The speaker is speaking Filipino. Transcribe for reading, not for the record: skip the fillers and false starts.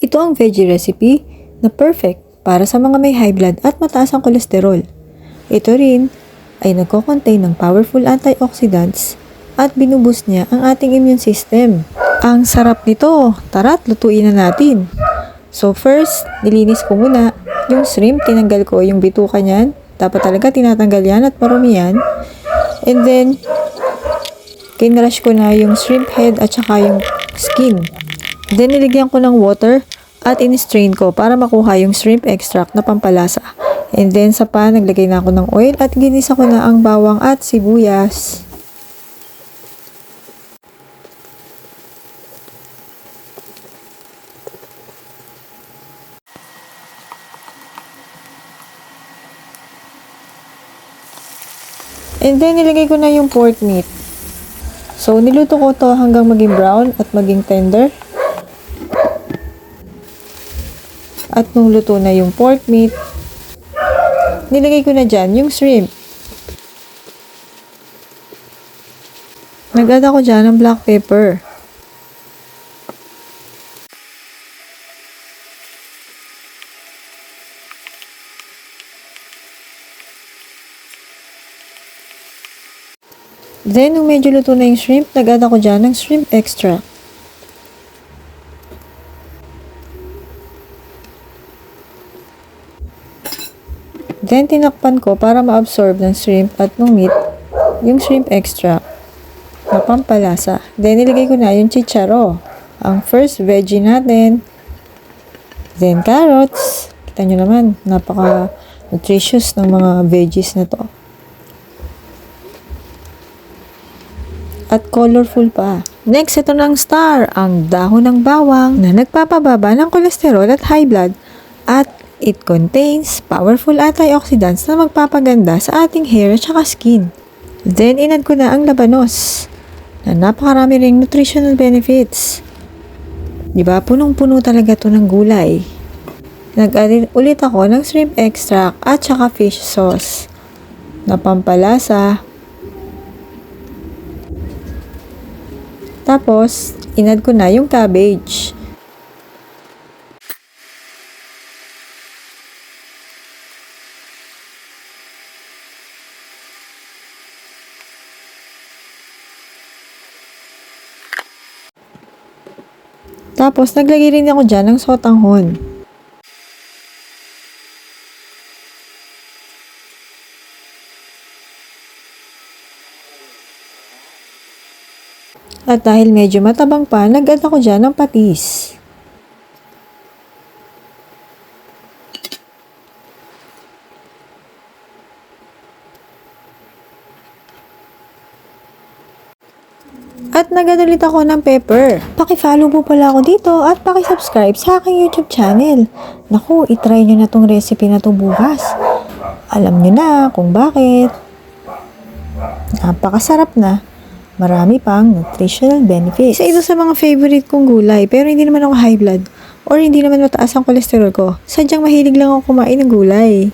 Ito ang veggie recipe na perfect para sa mga may high blood at mataas ang kolesterol. Ito rin ay nagko-contain ng powerful antioxidants at binuboost niya ang ating immune system. Ang sarap nito! Tara't lutuin na natin! So first, nilinis ko muna yung shrimp, tinanggal ko yung bituka niyan. Dapat talaga tinatanggal yan at marumi yan. And then, kinrush ko na yung shrimp head at saka yung skin. Then, niligyan ko ng water at in-strain ko para makuha yung shrimp extract na pampalasa. And then, sa pan, naglagay na ako ng oil at ginisa ko na ang bawang at sibuyas. And then, nilagay ko na yung pork meat. So, niluto ko to hanggang maging brown at maging tender. At nung luto na yung pork meat, nilagay ko na dyan yung shrimp. Nag-add ako dyan ng black pepper. Then, nung medyo luto na yung shrimp, nag-add ako dyan ng shrimp extract. Then, tinakpan ko para ma-absorb ng shrimp at ng meat yung shrimp extract na pampalasa. Then, nilagay ko na yung chicharo, ang first veggie natin. Then, carrots. Kita nyo naman, napaka-nutritious ng mga veggies na to. At colorful pa. Next, ito ng star, ang dahon ng bawang na nagpapababa ng kolesterol at high blood at it contains powerful antioxidants na magpapaganda sa ating hair at saka skin. Then, inad ko na ang labanos na napakarami ring nutritional benefits. Diba? Punong-puno talaga to ng gulay. Nag-add ulit ako ng shrimp extract at saka fish sauce na pampalasa. Tapos, inad ko na yung cabbage. Tapos, naglagay rin ako dyan ng sotanghon. At dahil medyo matabang pa, nag-add ako dyan ng patis. At nag-add ulit ako ng pepper. Paki-follow po pala ako dito at paki-subscribe sa aking YouTube channel. Naku, itry nyo na tong recipe na to bukas. Alam nyo na kung bakit. Napakasarap na. Marami pang nutritional benefits. Isa ito sa mga favorite kong gulay, pero hindi naman ako high blood or hindi naman mataas ang kolesterol ko. Sadyang mahilig lang ako kumain ng gulay.